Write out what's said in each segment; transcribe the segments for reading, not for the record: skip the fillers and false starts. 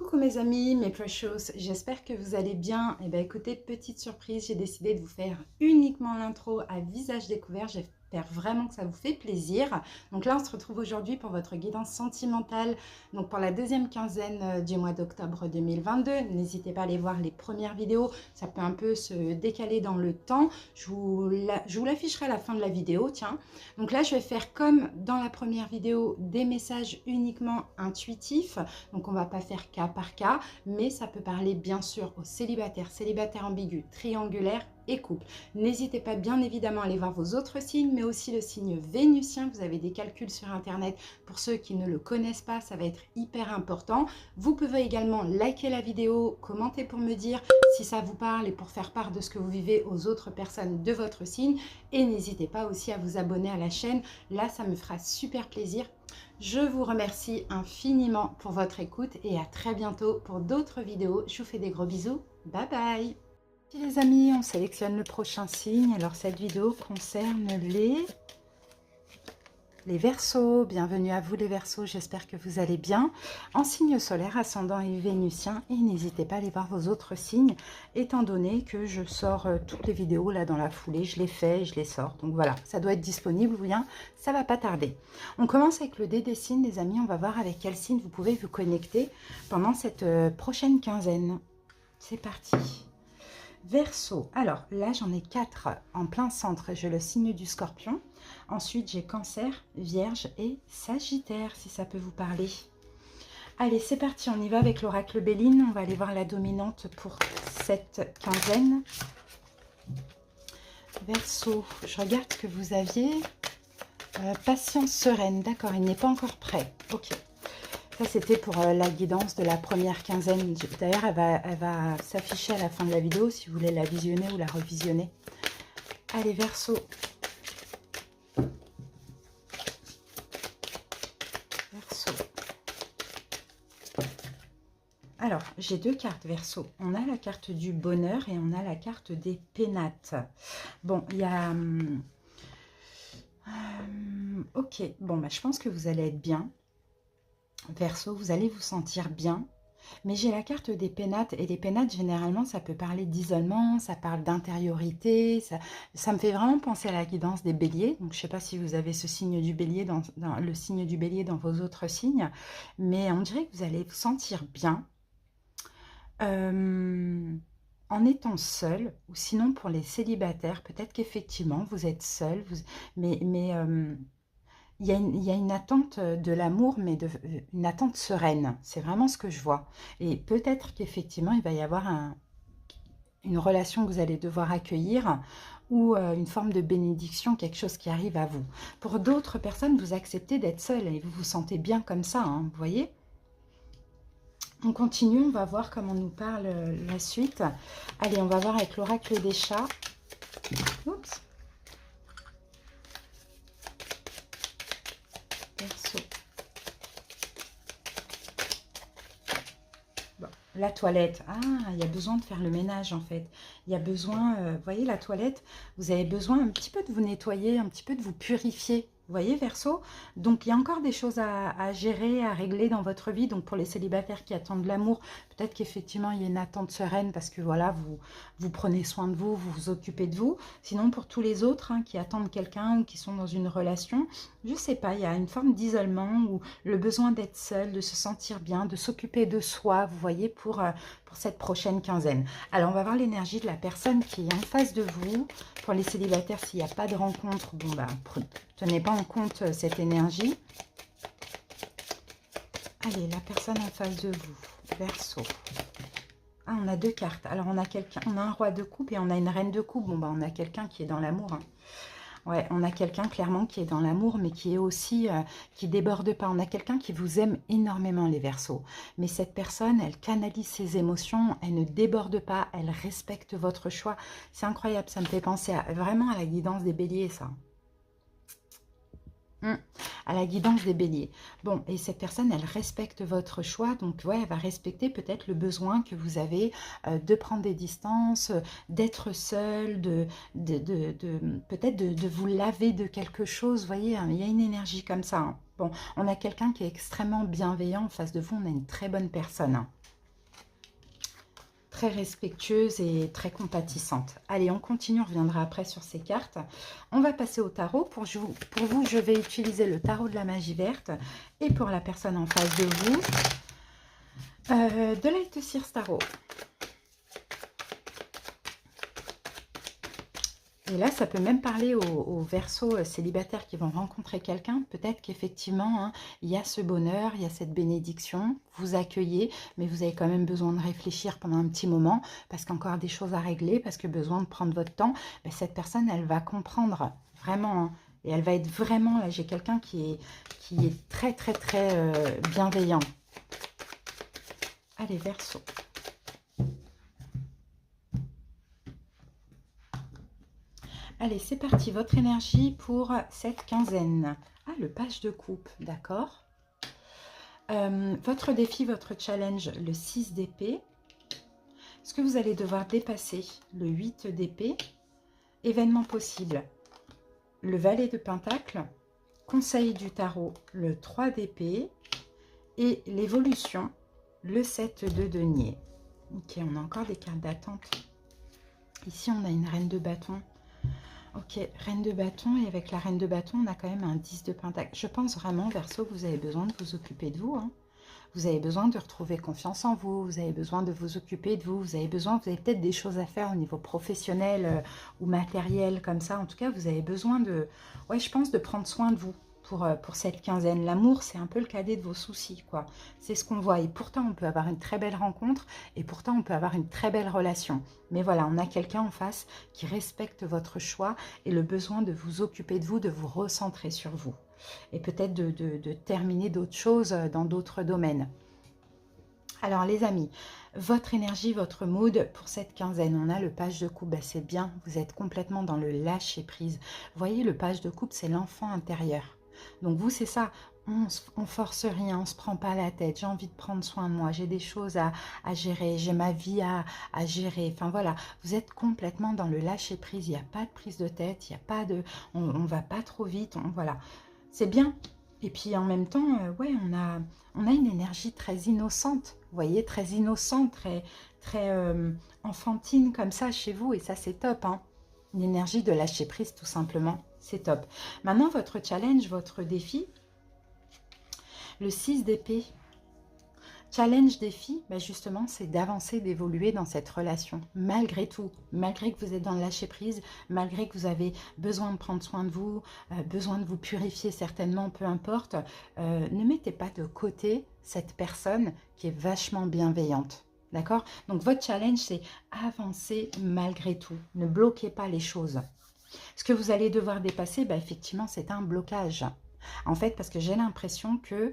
Coucou mes amis, mes precious, j'espère que vous allez bien. Et bien écoutez, petite surprise, j'ai décidé de vous faire uniquement l'intro à visage découvert. J'espère vraiment que ça vous fait plaisir. Donc là, on se retrouve aujourd'hui pour votre guidance sentimentale, donc pour la deuxième quinzaine du mois d'octobre 2022. N'hésitez pas à aller voir les premières vidéos, ça peut un peu se décaler dans le temps. Je vous l'afficherai à la fin de la vidéo, tiens. Donc là, je vais faire comme dans la première vidéo, des messages uniquement intuitifs. Donc on ne va pas faire cas par cas, mais ça peut parler bien sûr aux célibataires, célibataires ambigus, triangulaires et couples. N'hésitez pas bien évidemment à aller voir vos autres signes, mais aussi le signe vénusien. Vous avez des calculs sur internet. Pour ceux qui ne le connaissent pas, ça va être hyper important. Vous pouvez également liker la vidéo, commenter pour me dire si ça vous parle et pour faire part de ce que vous vivez aux autres personnes de votre signe. Et n'hésitez pas aussi à vous abonner à la chaîne. Là, ça me fera super plaisir. Je vous remercie infiniment pour votre écoute et à très bientôt pour d'autres vidéos. Je vous fais des gros bisous. Bye bye. Et les amis, on sélectionne le prochain signe. Alors cette vidéo concerne les Verseaux. Bienvenue à vous les Verseaux, j'espère que vous allez bien. En signe solaire, ascendant et vénusien. Et n'hésitez pas à aller voir vos autres signes, étant donné que je sors toutes les vidéos là dans la foulée. Je les fais et je les sors. Donc voilà, ça doit être disponible ou bien ça va pas tarder. On commence avec le dé des signes, les amis. On va voir avec quel signe vous pouvez vous connecter pendant cette prochaine quinzaine. C'est parti. Verseau, alors là j'en ai 4 en plein centre, j'ai le signe du Scorpion, ensuite j'ai Cancer, Vierge et Sagittaire, si ça peut vous parler. Allez, c'est parti, on y va avec l'oracle Béline, on va aller voir la dominante pour cette quinzaine. Verseau, je regarde que vous aviez patience sereine, d'accord, il n'est pas encore prêt, ok. Ça, c'était pour la guidance de la première quinzaine. D'ailleurs, elle va s'afficher à la fin de la vidéo si vous voulez la visionner ou la revisionner. Allez, Verseau. Verseau. Alors, j'ai deux cartes, Verseau. On a la carte du bonheur et on a la carte des pénates. Bon, il y a... ok, bon, bah, je pense que vous allez être bien. Verseau, vous allez vous sentir bien, mais j'ai la carte des pénates, et les pénates, généralement, ça peut parler d'isolement, ça parle d'intériorité, ça me fait vraiment penser à la guidance des béliers, donc je ne sais pas si vous avez ce signe du bélier, dans le signe du bélier dans vos autres signes, mais on dirait que vous allez vous sentir bien, en étant seul, ou sinon pour les célibataires, peut-être qu'effectivement, vous êtes seul, mais il y a une attente de l'amour, mais une attente sereine. C'est vraiment ce que je vois. Et peut-être qu'effectivement, il va y avoir une relation que vous allez devoir accueillir ou une forme de bénédiction, quelque chose qui arrive à vous. Pour d'autres personnes, vous acceptez d'être seul et vous vous sentez bien comme ça, hein, vous voyez ? On continue, on va voir comment nous parle la suite. Allez, on va voir avec l'oracle des chats. Oups. Verseau. Bon, la toilette. Ah, il y a besoin de faire le ménage en fait. Il y a besoin, vous voyez la toilette, vous avez besoin un petit peu de vous nettoyer, un petit peu de vous purifier. Vous voyez, Verseau? Donc, il y a encore des choses à gérer, à régler dans votre vie. Donc, pour les célibataires qui attendent l'amour, peut-être qu'effectivement, il y a une attente sereine parce que, voilà, vous prenez soin de vous, vous vous occupez de vous. Sinon, pour tous les autres qui attendent quelqu'un ou qui sont dans une relation, je ne sais pas, il y a une forme d'isolement ou le besoin d'être seul, de se sentir bien, de s'occuper de soi, vous voyez, pour cette prochaine quinzaine. Alors, on va voir l'énergie de la personne qui est en face de vous. Pour les célibataires, s'il n'y a pas de rencontre, bon, bah, tenez pas en compte cette énergie. Allez, la personne en face de vous, Verseau. Ah, on a deux cartes. Alors, on a un roi de coupe et on a une reine de coupe. Bon, bah, on a quelqu'un qui est dans l'amour, hein. Ouais, on a quelqu'un clairement qui est dans l'amour, mais qui est aussi, qui déborde pas. On a quelqu'un qui vous aime énormément, les Verseaux. Mais cette personne, elle canalise ses émotions, elle ne déborde pas, elle respecte votre choix. C'est incroyable, ça me fait penser vraiment à la guidance des béliers, ça. À la guidance des béliers. Bon, et cette personne, elle respecte votre choix, donc ouais, elle va respecter peut-être le besoin que vous avez de prendre des distances, d'être seul, peut-être de vous laver de quelque chose, vous voyez, hein, il y a une énergie comme ça, hein. Bon, on a quelqu'un qui est extrêmement bienveillant en face de vous, on a une très bonne personne, hein. très respectueuse et très compatissante. Allez, on continue, on reviendra après sur ces cartes. On va passer au tarot. Pour vous, je vais utiliser le tarot de la magie verte. Et pour la personne en face de vous, de Light Seers Tarot. Et là, ça peut même parler aux Verseaux célibataires qui vont rencontrer quelqu'un. Peut-être qu'effectivement, hein, il y a ce bonheur, il y a cette bénédiction. Vous accueillez, mais vous avez quand même besoin de réfléchir pendant un petit moment parce qu'encore des choses à régler, parce que besoin de prendre votre temps. Ben, cette personne, elle va comprendre vraiment. Hein, et elle va être vraiment, là, j'ai quelqu'un qui est très, très, très bienveillant. Allez, Verseau. Allez, c'est parti, votre énergie pour cette quinzaine. Ah, le page de coupe, d'accord. Votre défi, votre challenge, le 6 d'épée. Ce que vous allez devoir dépasser, le 8 d'épée. Événement possible, le valet de pentacle. Conseil du tarot, le 3 d'épée. Et l'évolution, le 7 de denier. Ok, on a encore des cartes d'attente. Ici, on a une reine de bâton. Ok, reine de bâton, et avec la reine de bâton, on a quand même un 10 de pentacle. Je pense vraiment, Verseau, que vous avez besoin de vous occuper de vous. Hein. Vous avez besoin de retrouver confiance en vous, vous avez besoin de vous occuper de vous, vous avez peut-être des choses à faire au niveau professionnel ou matériel, comme ça. En tout cas, vous avez besoin de, ouais, je pense, de prendre soin de vous pour cette quinzaine. L'amour, c'est un peu le cadet de vos soucis, quoi. C'est ce qu'on voit. Et pourtant, on peut avoir une très belle rencontre et pourtant, on peut avoir une très belle relation. Mais voilà, on a quelqu'un en face qui respecte votre choix et le besoin de vous occuper de vous, de vous recentrer sur vous. Et peut-être de terminer d'autres choses dans d'autres domaines. Alors les amis, votre énergie, votre mood pour cette quinzaine, on a le page de coupe, ben, c'est bien, vous êtes complètement dans le lâcher prise. Vous voyez, le page de coupe, c'est l'enfant intérieur. Donc vous, c'est ça, on force rien, on se prend pas la tête, j'ai envie de prendre soin de moi, j'ai des choses à gérer, j'ai ma vie à gérer. Enfin voilà, vous êtes complètement dans le lâcher prise, il n'y a pas de prise de tête, il n'y a pas de, on va pas trop vite, voilà. C'est bien. Et puis en même temps, ouais, on a une énergie très innocente, vous voyez, très innocente, très enfantine comme ça chez vous. Et ça, c'est top, hein. Une énergie de lâcher prise, tout simplement. C'est top. Maintenant, votre challenge, votre défi, le 6 d'épée. Challenge, défi, ben justement, c'est d'avancer, d'évoluer dans cette relation. Malgré tout, malgré que vous êtes dans le lâcher-prise, malgré que vous avez besoin de prendre soin de vous, besoin de vous purifier certainement, peu importe, ne mettez pas de côté cette personne qui est vachement bienveillante. D'accord? Donc, votre challenge, c'est avancer malgré tout. Ne bloquez pas les choses. Ce que vous allez devoir dépasser, ben, effectivement, c'est un blocage. En fait, parce que j'ai l'impression que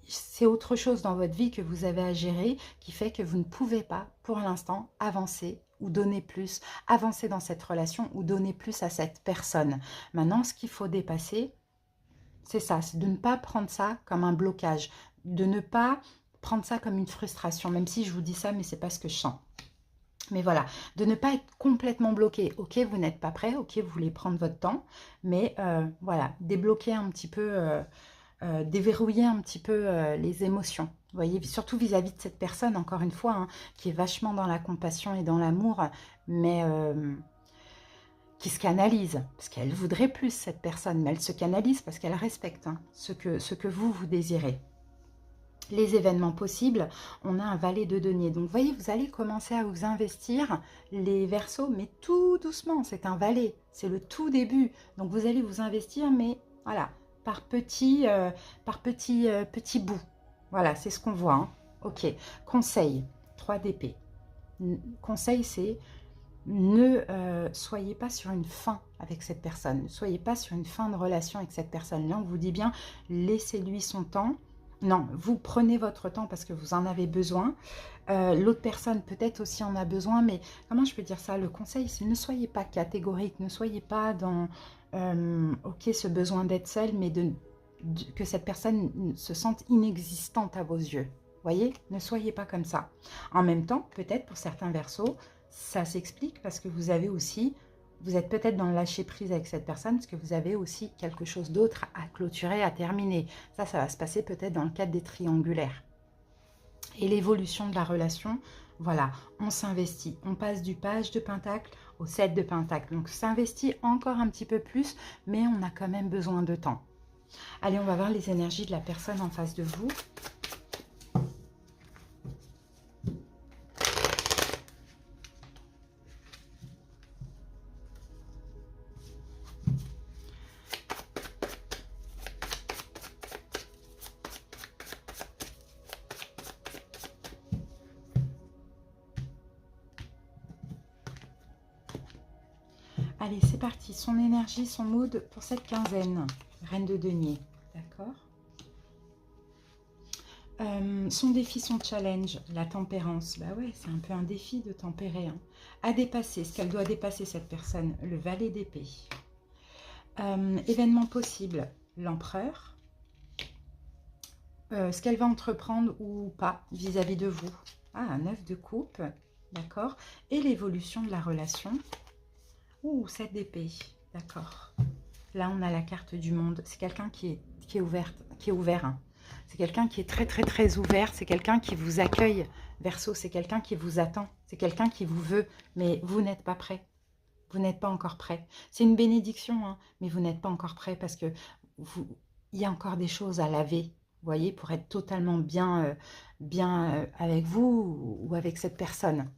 c'est autre chose dans votre vie que vous avez à gérer qui fait que vous ne pouvez pas, pour l'instant, avancer ou donner plus, avancer dans cette relation ou donner plus à cette personne. Maintenant, ce qu'il faut dépasser, c'est ça, c'est de ne pas prendre ça comme un blocage, de ne pas prendre ça comme une frustration, même si je vous dis ça, mais c'est pas ce que je sens. Mais voilà, de ne pas être complètement bloqué. Ok, vous n'êtes pas prêt, ok, vous voulez prendre votre temps, mais voilà, débloquer un petit peu... déverrouiller un petit peu les émotions. Vous voyez, surtout vis-à-vis de cette personne, encore une fois, hein, qui est vachement dans la compassion et dans l'amour, mais qui se canalise, parce qu'elle voudrait plus, cette personne, mais elle se canalise parce qu'elle respecte hein, ce que vous désirez. Les événements possibles, on a un valet de denier. Donc, vous voyez, vous allez commencer à vous investir les Verseaux, mais tout doucement, c'est un valet, c'est le tout début. Donc, vous allez vous investir, mais voilà, par petits bouts. Voilà, c'est ce qu'on voit. Hein. Ok, conseil, 3 d'épée. Conseil, c'est ne soyez pas sur une fin avec cette personne. Ne soyez pas sur une fin de relation avec cette personne. Là, on vous dit bien, laissez-lui son temps. Non, vous prenez votre temps parce que vous en avez besoin. L'autre personne peut-être aussi en a besoin, mais comment je peux dire ça? Le conseil, c'est ne soyez pas catégorique, ne soyez pas dans ok, ce besoin d'être seul, mais que cette personne se sente inexistante à vos yeux. Voyez, ne soyez pas comme ça. En même temps, peut-être pour certains Verseaux, ça s'explique parce que vous avez aussi, vous êtes peut-être dans le lâcher prise avec cette personne parce que vous avez aussi quelque chose d'autre à clôturer, à terminer. Ça va se passer peut-être dans le cadre des triangulaires. Et l'évolution de la relation, voilà, on s'investit. On passe du page de pentacle au 7 de pentacle. Donc, s'investit encore un petit peu plus, mais on a quand même besoin de temps. Allez, on va voir les énergies de la personne en face de vous. Allez, c'est parti. Son énergie, son mood pour cette quinzaine. Reine de denier, d'accord. Son défi, son challenge, la tempérance. Bah ouais, c'est un peu un défi de tempérer. Hein. À dépasser, ce qu'elle doit dépasser cette personne, le valet d'épée. Événement possible, l'empereur. Ce qu'elle va entreprendre ou pas vis-à-vis de vous. Ah, un 9 de coupe, d'accord. Et l'évolution de la relation. Ouh, 7 d'épée, d'accord. Là, on a la carte du monde. C'est quelqu'un qui est ouvert. Hein. C'est quelqu'un qui est très, très, très ouvert. C'est quelqu'un qui vous accueille, Verseau. C'est quelqu'un qui vous attend. C'est quelqu'un qui vous veut. Mais vous n'êtes pas prêt. Vous n'êtes pas encore prêt. C'est une bénédiction, hein, mais vous n'êtes pas encore prêt parce que il y a encore des choses à laver. Vous voyez, pour être totalement bien, avec vous ou avec cette personne.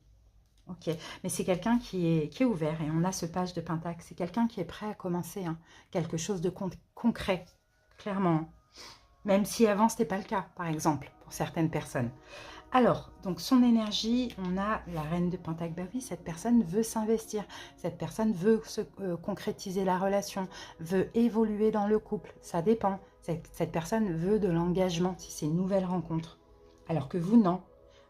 Ok, mais c'est quelqu'un qui est ouvert et on a ce page de pentacle. C'est quelqu'un qui est prêt à commencer hein, quelque chose de concret, clairement. Même si avant, ce n'était pas le cas, par exemple, pour certaines personnes. Alors, donc son énergie, on a la reine de pentacle. Ben oui, cette personne veut s'investir. Cette personne veut concrétiser la relation, veut évoluer dans le couple. Ça dépend. Cette personne veut de l'engagement si c'est une nouvelle rencontre. Alors que vous, non.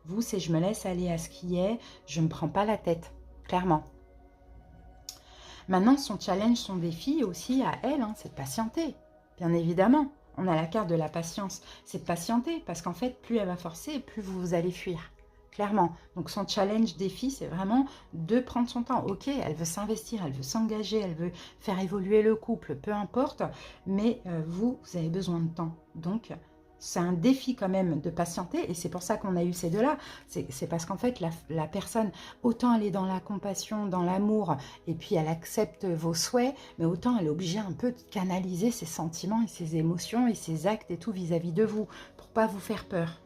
Vous, c'est je me laisse aller à ce qui est, je ne me prends pas la tête, clairement. Maintenant, son challenge, son défi aussi à elle, hein, c'est de patienter, bien évidemment. On a la carte de la patience, c'est de patienter, parce qu'en fait, plus elle va forcer, plus vous allez fuir, clairement. Donc son challenge, défi, c'est vraiment de prendre son temps. Ok, elle veut s'investir, elle veut s'engager, elle veut faire évoluer le couple, peu importe, mais vous avez besoin de temps. Donc, c'est un défi quand même de patienter et c'est pour ça qu'on a eu ces deux-là. C'est parce qu'en fait, la personne, autant elle est dans la compassion, dans l'amour et puis elle accepte vos souhaits, mais autant elle est obligée un peu de canaliser ses sentiments et ses émotions et ses actes et tout vis-à-vis de vous pour pas vous faire peur.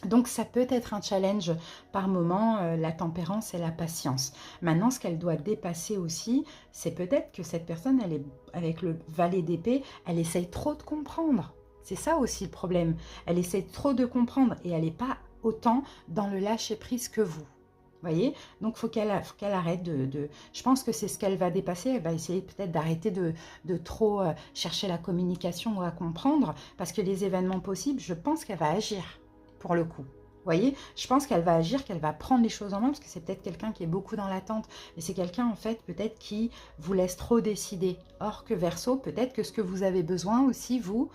Donc, ça peut être un challenge par moment, la tempérance et la patience. Maintenant, ce qu'elle doit dépasser aussi, c'est peut-être que cette personne, elle est avec le valet d'épée, elle essaye trop de comprendre. C'est ça aussi le problème. Elle essaie trop de comprendre et elle n'est pas autant dans le lâcher-prise que vous. Voyez, donc faut qu'elle arrête de... Je pense que c'est ce qu'elle va dépasser. Elle va essayer peut-être d'arrêter de trop chercher la communication ou à comprendre. Parce que les événements possibles, je pense qu'elle va agir pour le coup. Vous voyez, je pense qu'elle va agir, qu'elle va prendre les choses en main, parce que c'est peut-être quelqu'un qui est beaucoup dans l'attente. Et c'est quelqu'un, en fait, peut-être qui vous laisse trop décider. Or que Verseau, peut-être que ce que vous avez besoin aussi, vous,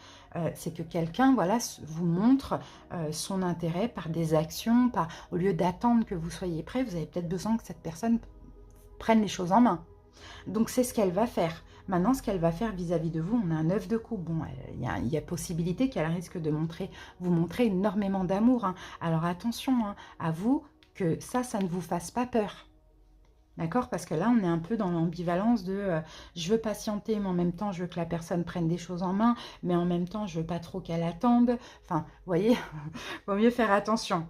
c'est que quelqu'un, voilà, vous montre son intérêt par des actions, au lieu d'attendre que vous soyez prêt, vous avez peut-être besoin que cette personne prenne les choses en main. Donc, c'est ce qu'elle va faire. Maintenant, ce qu'elle va faire vis-à-vis de vous, on a un 9 de coupe. Bon, il y a possibilité qu'elle risque de vous montrer énormément d'amour. Hein. Alors, attention hein, à vous que ça ne vous fasse pas peur. D'accord? Parce que là, on est un peu dans l'ambivalence de je veux patienter, mais en même temps, je veux que la personne prenne des choses en main, mais en même temps, je veux pas trop qu'elle attende. Enfin, vous voyez, vaut mieux faire attention.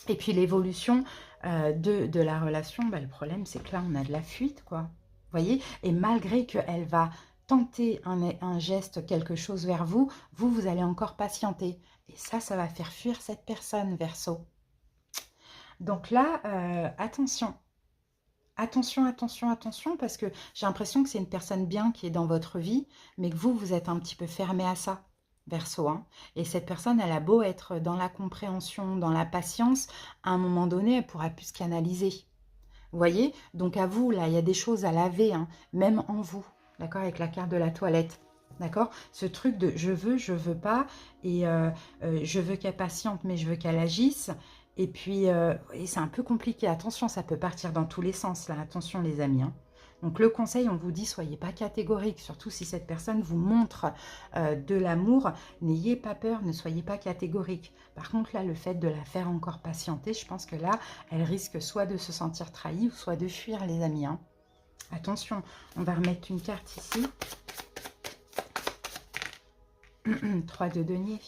Et puis, l'évolution de la relation, bah, le problème, c'est que là, on a de la fuite, quoi. Vous voyez? Et malgré qu'elle va tenter un geste, quelque chose vers vous, vous allez encore patienter. Et ça va faire fuir cette personne, Verseau. Donc là, attention. Attention, attention, attention, parce que j'ai l'impression que c'est une personne bien qui est dans votre vie, mais que vous êtes un petit peu fermé à ça, Verseau. Hein. Et cette personne, elle a beau être dans la compréhension, dans la patience, à un moment donné, elle pourra plus se canaliser. Vous voyez? Donc à vous, là, il y a des choses à laver, hein, même en vous, d'accord? Avec la carte de la toilette, d'accord? Ce truc de je veux pas, et je veux qu'elle patiente, mais je veux qu'elle agisse. Et puis, c'est un peu compliqué. Attention, ça peut partir dans tous les sens, là. Attention, les amis. Hein. Donc le conseil, on vous dit, soyez pas catégorique, surtout si cette personne vous montre de l'amour, n'ayez pas peur, ne soyez pas catégorique. Par contre là, le fait de la faire encore patienter, je pense que là, elle risque soit de se sentir trahie ou soit de fuir les amis. Hein. Attention, on va remettre une carte ici. 3 de denier.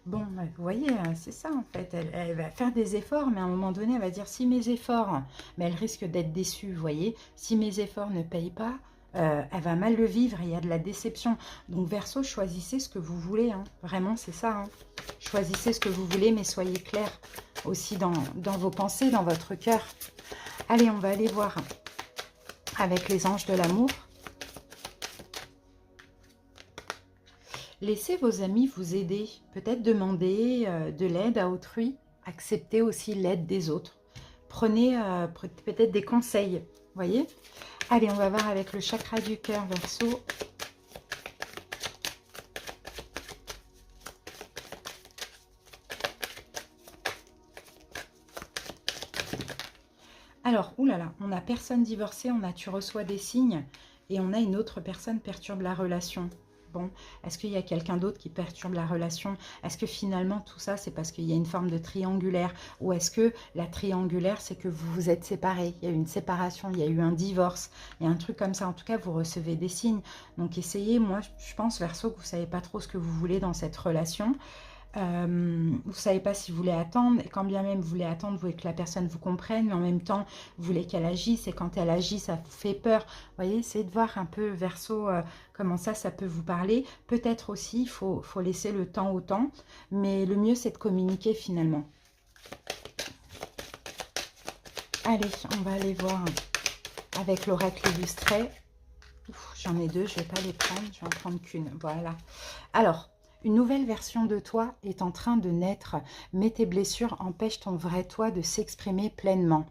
Bon, vous voyez, c'est ça en fait. Elle va faire des efforts, mais à un moment donné, elle va dire si mes efforts, mais elle risque d'être déçue, vous voyez. Si mes efforts ne payent pas, elle va mal le vivre et il y a de la déception. Donc Verseau, choisissez ce que vous voulez. Hein. Vraiment, c'est ça. Hein. Choisissez ce que vous voulez, mais soyez clair aussi dans vos pensées, dans votre cœur. Allez, on va aller voir avec les anges de l'amour. Laissez vos amis vous aider. Peut-être demander de l'aide à autrui. Acceptez aussi l'aide des autres. Prenez peut-être des conseils. Voyez? Allez, on va voir avec le chakra du cœur, Verseau. Alors, oulala, on a personne divorcée, on a tu reçois des signes et on a une autre personne perturbe la relation. Bon, est-ce qu'il y a quelqu'un d'autre qui perturbe la relation? Est-ce que finalement tout ça, c'est parce qu'il y a une forme de triangulaire? Ou est-ce que la triangulaire, c'est que vous vous êtes séparés? Il y a eu une séparation, il y a eu un divorce, il y a un truc comme ça. En tout cas, vous recevez des signes. Donc essayez, moi je pense Verseau que vous ne savez pas trop ce que vous voulez dans cette relation. Vous ne savez pas si vous voulez attendre, et quand bien même vous voulez attendre, vous voulez que la personne vous comprenne, mais en même temps, vous voulez qu'elle agisse, et quand elle agit, ça vous fait peur. Vous voyez, essayez de voir un peu, Verseau, comment ça peut vous parler. Peut-être aussi, il faut laisser le temps au temps, mais le mieux, c'est de communiquer finalement. Allez, on va aller voir avec l'oracle illustré. J'en ai deux, je ne vais pas les prendre, je vais en prendre qu'une. Voilà. Alors, une nouvelle version de toi est en train de naître, mais tes blessures empêchent ton vrai toi de s'exprimer pleinement.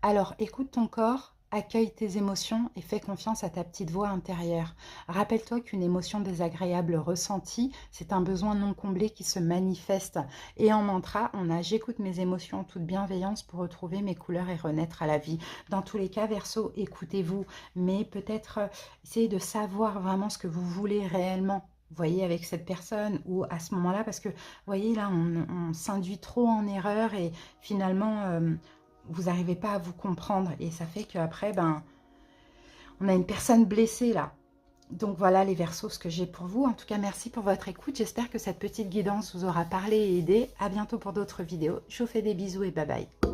Alors, écoute ton corps, accueille tes émotions et fais confiance à ta petite voix intérieure. Rappelle-toi qu'une émotion désagréable ressentie, c'est un besoin non comblé qui se manifeste. Et en mantra, on a « j'écoute mes émotions en toute bienveillance pour retrouver mes couleurs et renaître à la vie ». Dans tous les cas, Verseau, écoutez-vous, mais peut-être essayez de savoir vraiment ce que vous voulez réellement. Vous voyez, avec cette personne ou à ce moment-là, parce que, vous voyez, là, on s'induit trop en erreur et finalement, vous n'arrivez pas à vous comprendre. Et ça fait qu'après, ben, on a une personne blessée, là. Donc, voilà les Verseaux, ce que j'ai pour vous. En tout cas, merci pour votre écoute. J'espère que cette petite guidance vous aura parlé et aidé. À bientôt pour d'autres vidéos. Je vous fais des bisous et bye bye.